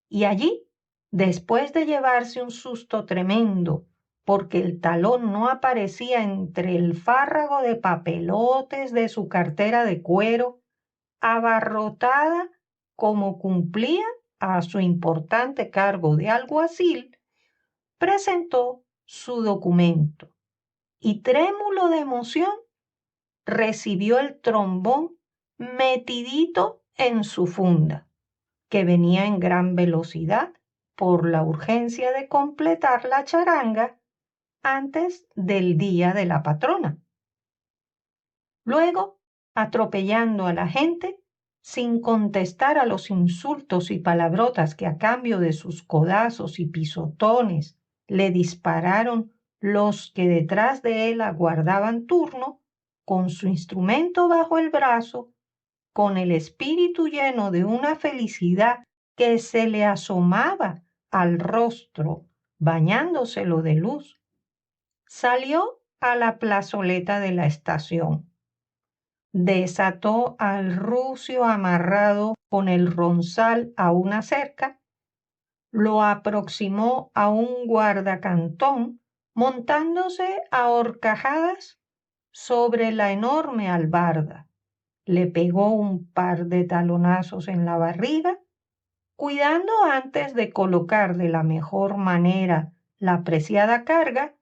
Speaker 2: y allí, después de llevarse un susto tremendo, porque el talón no aparecía entre el fárrago de papelotes de su cartera de cuero, abarrotada como cumplía a su importante cargo de alguacil, presentó su documento y, trémulo de emoción, recibió el trombón metidito en su funda, que venía en gran velocidad por la urgencia de completar la charanga antes del día de la patrona. Luego, atropellando a la gente, sin contestar a los insultos y palabrotas que a cambio de sus codazos y pisotones le dispararon los que detrás de él aguardaban turno, con su instrumento bajo el brazo, con el espíritu lleno de una felicidad que se le asomaba al rostro, bañándoselo de luz, salió a la plazoleta de la estación. Desató al rucio amarrado con el ronzal a una cerca, lo aproximó a un guardacantón montándose a horcajadas sobre la enorme albarda, le pegó un par de talonazos en la barriga, cuidando antes de colocar de la mejor manera la preciada carga,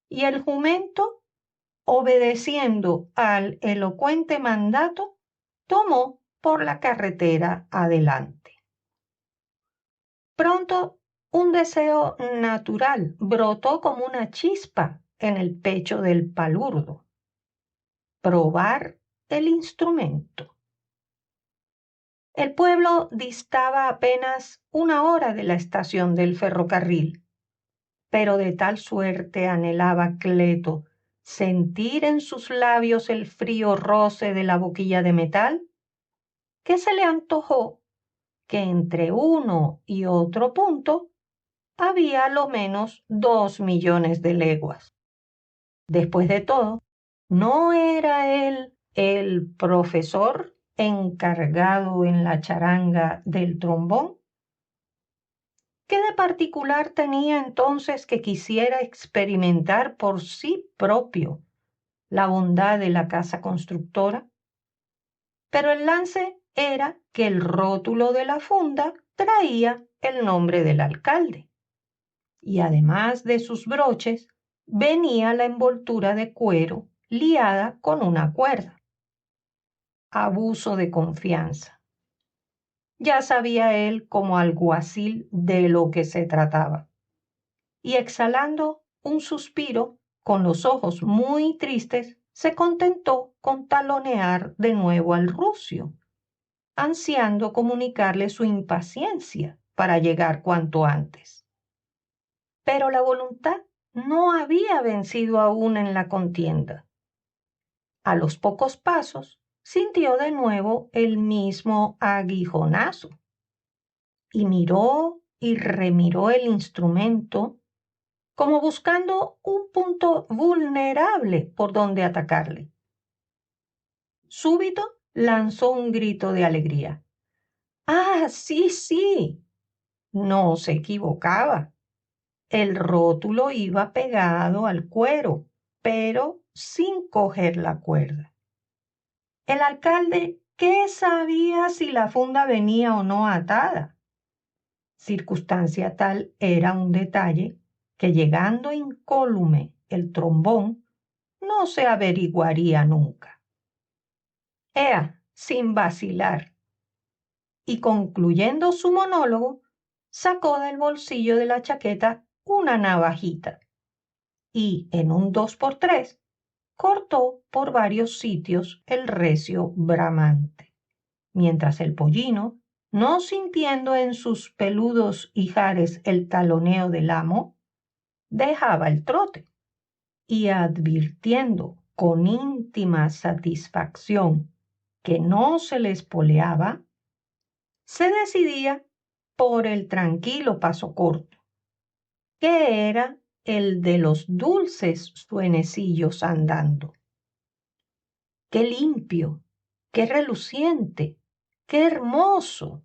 Speaker 2: y el jumento, obedeciendo al elocuente mandato, tomó por la carretera adelante. Pronto un deseo natural brotó como una chispa en el pecho del palurdo: probar el instrumento. El pueblo distaba apenas 1 hora de la estación del ferrocarril, pero de tal suerte anhelaba Cleto sentir en sus labios el frío roce de la boquilla de metal, que se le antojó que entre uno y otro punto había lo menos 2 millones de leguas. Después de todo, ¿no era él el profesor encargado en la charanga del trombón? ¿Qué de particular tenía entonces que quisiera experimentar por sí propio la bondad de la casa constructora? Pero el lance era que el rótulo de la funda traía el nombre del alcalde, y además de sus broches venía la envoltura de cuero liada con una cuerda. Abuso de confianza. Ya sabía él como alguacil de lo que se trataba. Y exhalando un suspiro, con los ojos muy tristes, se contentó con talonear de nuevo al rucio, ansiando comunicarle su impaciencia para llegar cuanto antes. Pero la voluntad no había vencido aún en la contienda. A los pocos pasos sintió de nuevo el mismo aguijonazo y miró y remiró el instrumento como buscando un punto vulnerable por donde atacarle. Súbito lanzó un grito de alegría. ¡Ah, sí, sí! No se equivocaba. El rótulo iba pegado al cuero, pero sin coger la cuerda. El alcalde, ¿qué sabía si la funda venía o no atada? Circunstancia tal era un detalle que llegando incólume el trombón no se averiguaría nunca. Ea, sin vacilar. Y concluyendo su monólogo, sacó del bolsillo de la chaqueta una navajita y en un 2x3 cortó por varios sitios el recio bramante, mientras el pollino, no sintiendo en sus peludos ijares el taloneo del amo, dejaba el trote y advirtiendo con íntima satisfacción que no se le espoleaba, se decidía por el tranquilo paso corto, que era el de los dulces suenecillos andando. ¡Qué limpio! ¡Qué reluciente! ¡Qué hermoso!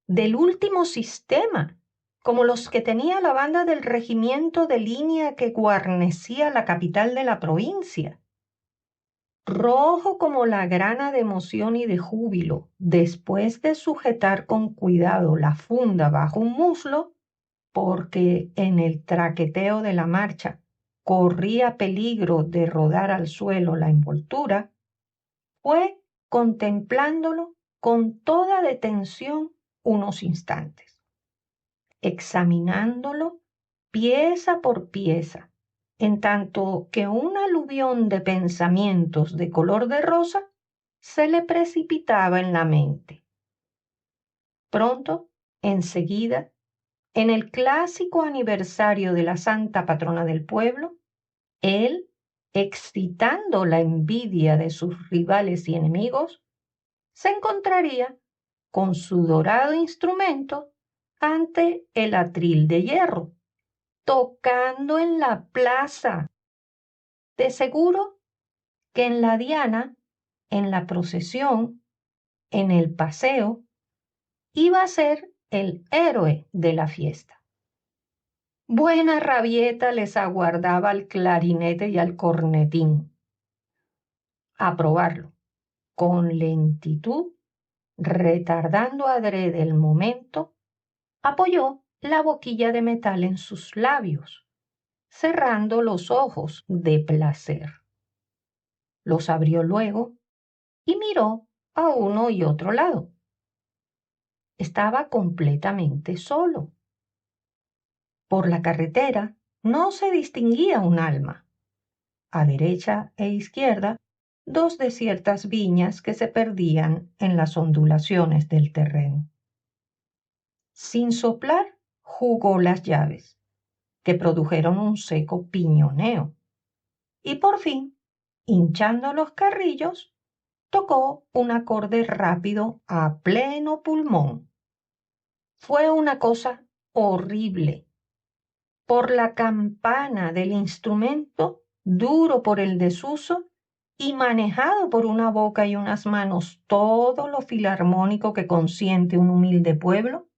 Speaker 2: Del último sistema, como los que tenía la banda del regimiento de línea que guarnecía la capital de la provincia. Rojo como la grana de emoción y de júbilo, después de sujetar con cuidado la funda bajo un muslo, porque en el traqueteo de la marcha corría peligro de rodar al suelo la envoltura, fue contemplándolo con toda detención unos instantes, examinándolo pieza por pieza, en tanto que un aluvión de pensamientos de color de rosa se le precipitaba en la mente. Pronto, enseguida, en el clásico aniversario de la santa patrona del pueblo, él, excitando la envidia de sus rivales y enemigos, se encontraría con su dorado instrumento ante el atril de hierro, tocando en la plaza. De seguro que en la diana, en la procesión, en el paseo, iba a ser el héroe de la fiesta. Buena rabieta les aguardaba al clarinete y al cornetín. A probarlo, con lentitud, retardando adrede el momento, apoyó la boquilla de metal en sus labios, cerrando los ojos de placer. Los abrió luego y miró a uno y otro lado. Estaba completamente solo. Por la carretera no se distinguía un alma. A derecha e izquierda, dos desiertas viñas que se perdían en las ondulaciones del terreno. Sin soplar, jugó las llaves, que produjeron un seco piñoneo. Y por fin, hinchando los carrillos, tocó un acorde rápido a pleno pulmón. Fue una cosa horrible. Por la campana del instrumento, duro por el desuso y manejado por una boca y unas manos todo lo filarmónico que consiente un humilde pueblo,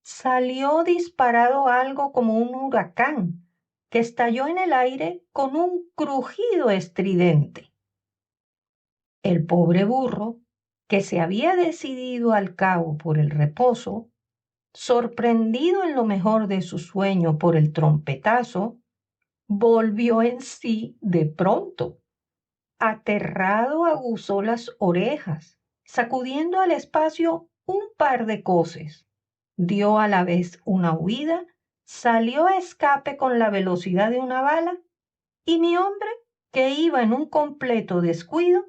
Speaker 2: salió disparado algo como un huracán que estalló en el aire con un crujido estridente. El pobre burro, que se había decidido al cabo por el reposo, sorprendido en lo mejor de su sueño por el trompetazo, volvió en sí de pronto. Aterrado aguzó las orejas, sacudiendo al espacio un par de coces. Dio a la vez una huida, salió a escape con la velocidad de una bala, y mi hombre, que iba en un completo descuido,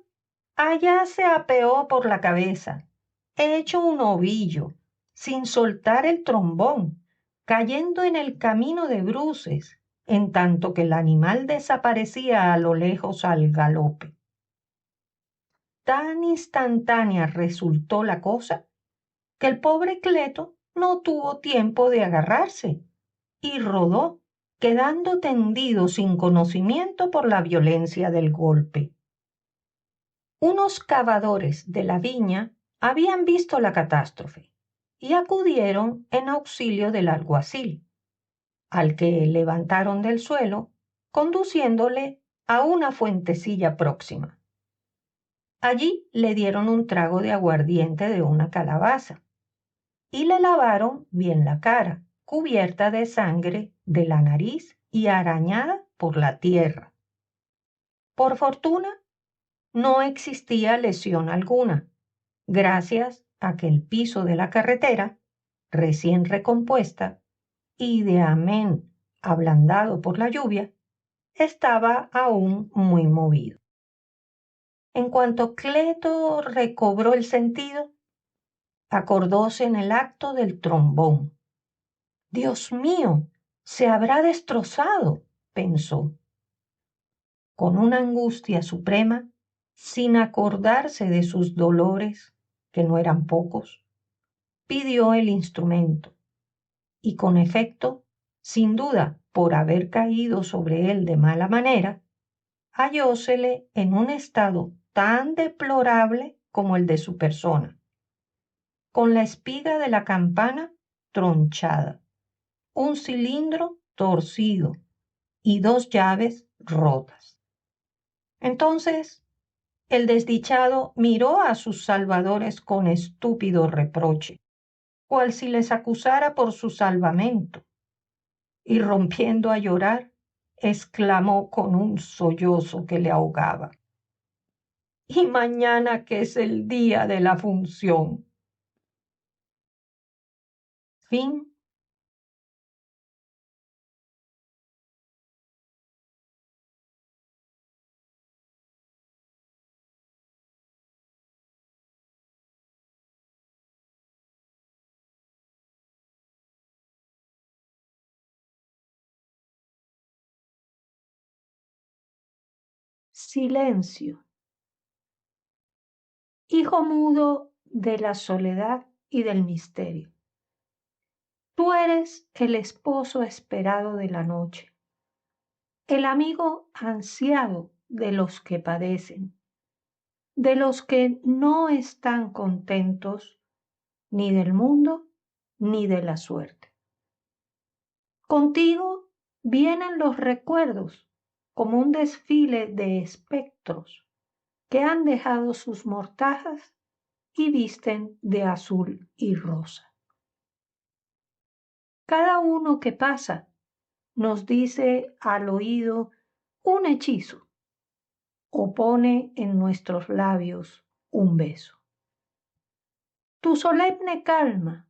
Speaker 2: allá se apeó por la cabeza, hecho un ovillo, sin soltar el trombón, cayendo en el camino de bruces, en tanto que el animal desaparecía a lo lejos al galope. Tan instantánea resultó la cosa que el pobre Cleto no tuvo tiempo de agarrarse y rodó, quedando tendido sin conocimiento por la violencia del golpe. Unos cavadores de la viña habían visto la catástrofe y acudieron en auxilio del alguacil, al que levantaron del suelo, conduciéndole a una fuentecilla próxima. Allí le dieron un trago de aguardiente de una calabaza y le lavaron bien la cara, cubierta de sangre de la nariz y arañada por la tierra. Por fortuna, no existía lesión alguna, gracias a que el piso de la carretera, recién recompuesta y de amén ablandado por la lluvia, estaba aún muy movido. En cuanto Cleto recobró el sentido, acordóse en el acto del trombón. Dios mío, se habrá destrozado, pensó. Con una angustia suprema, sin acordarse de sus dolores, que no eran pocos, pidió el instrumento, y con efecto, sin duda por haber caído sobre él de mala manera, hallósele en un estado tan deplorable como el de su persona, con la espiga de la campana tronchada, un cilindro torcido y 2 llaves rotas. Entonces el desdichado miró a sus salvadores con estúpido reproche, cual si les acusara por su salvamento, y rompiendo a llorar, exclamó con un sollozo que le ahogaba: «¿Y mañana que es el día de la función?». Fin.
Speaker 1: Silencio. Hijo mudo de la soledad y del misterio. Tú eres el esposo esperado de la noche, el amigo ansiado de los que padecen, de los que no están contentos ni del mundo ni de la suerte. Contigo vienen los recuerdos como un desfile de espectros que han dejado sus mortajas y visten de azul y rosa. Cada uno que pasa nos dice al oído un hechizo o pone en nuestros labios un beso. Tu solemne calma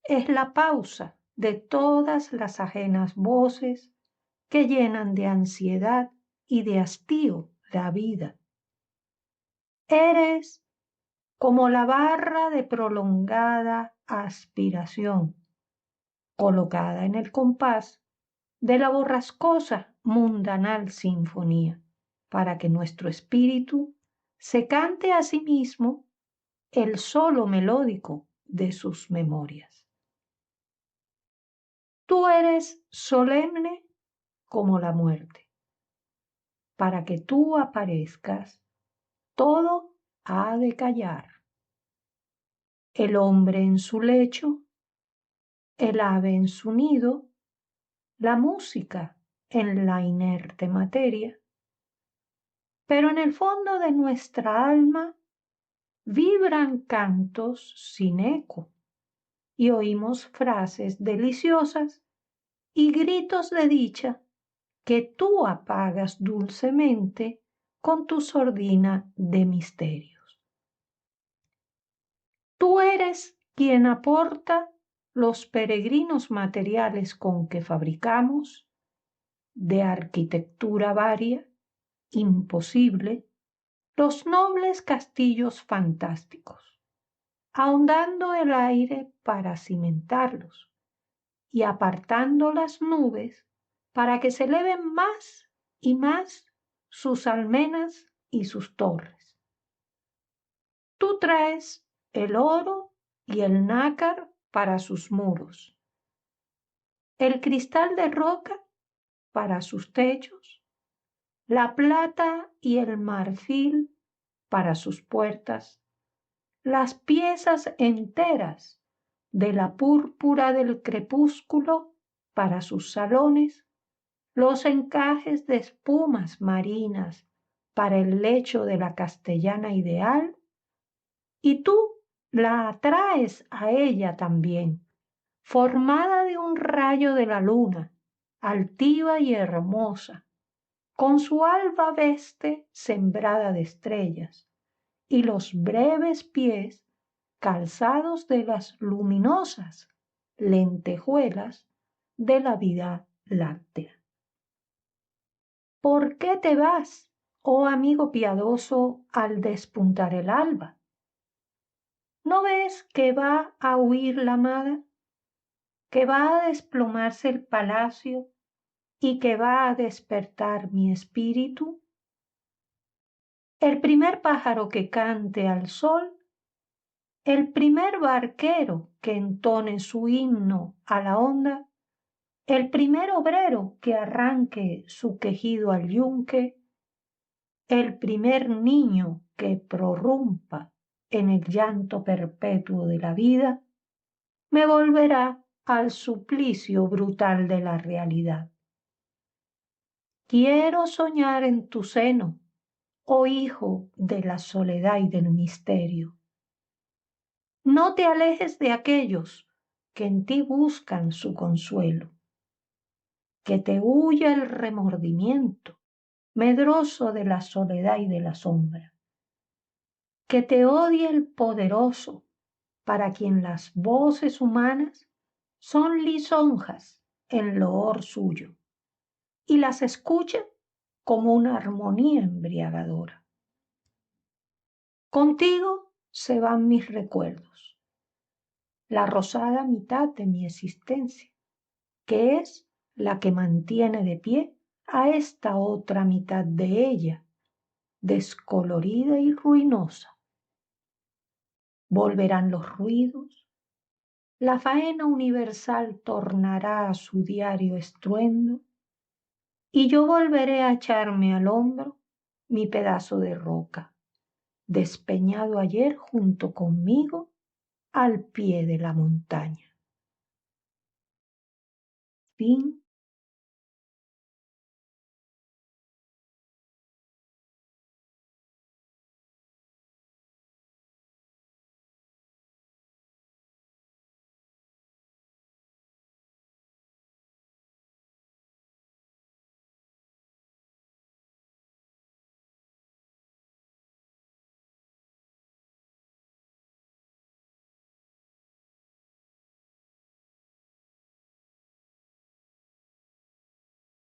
Speaker 1: es la pausa de todas las ajenas voces que llenan de ansiedad y de hastío la vida. Eres como la barra de prolongada aspiración, colocada en el compás de la borrascosa mundanal sinfonía, para que nuestro espíritu se cante a sí mismo el solo melódico de sus memorias. Tú eres solemne como la muerte. Para que tú aparezcas, todo ha de callar. El hombre en su lecho, el ave en su nido, la música en la inerte materia. Pero en el fondo de nuestra alma vibran cantos sin eco y oímos frases deliciosas y gritos de dicha
Speaker 2: que tú apagas dulcemente con tu sordina de misterios. Tú eres quien aporta los peregrinos materiales con que fabricamos, de arquitectura varia, imposible, los nobles castillos fantásticos, ahondando el aire para cimentarlos y apartando las nubes para que se eleven más y más sus almenas y sus torres. Tú traes el oro y el nácar para sus muros, el cristal de roca para sus techos, la plata y el marfil para sus puertas, las piezas enteras de la púrpura del crepúsculo para sus salones, los encajes de espumas marinas para el lecho de la castellana ideal, y tú la atraes a ella también, formada de un rayo de la luna, altiva y hermosa, con su alba veste sembrada de estrellas, y los breves pies calzados de las luminosas lentejuelas de la vida láctea. ¿Por qué te vas, oh amigo piadoso, al despuntar el alba? ¿No ves que va a huir la amada, que va a desplomarse el palacio y que va a despertar mi espíritu? El primer pájaro que cante al sol, el primer barquero que entone su himno a la onda, el primer obrero que arranque su quejido al yunque, el primer niño que prorrumpa en el llanto perpetuo de la vida, me volverá al suplicio brutal de la realidad. Quiero soñar en tu seno, oh hijo de la soledad y del misterio. No te alejes de aquellos que en ti buscan su consuelo. Que te huya el remordimiento, medroso de la soledad y de la sombra. Que te odie el poderoso, para quien las voces humanas son lisonjas en loor suyo, y las escuche como una armonía embriagadora. Contigo se van mis recuerdos, la rosada mitad de mi existencia, que es la que mantiene de pie a esta otra mitad de ella, descolorida y ruinosa. Volverán los ruidos, la faena universal tornará a su diario estruendo, y yo volveré a echarme al hombro mi pedazo de roca, despeñado ayer junto conmigo al pie de la montaña. Fin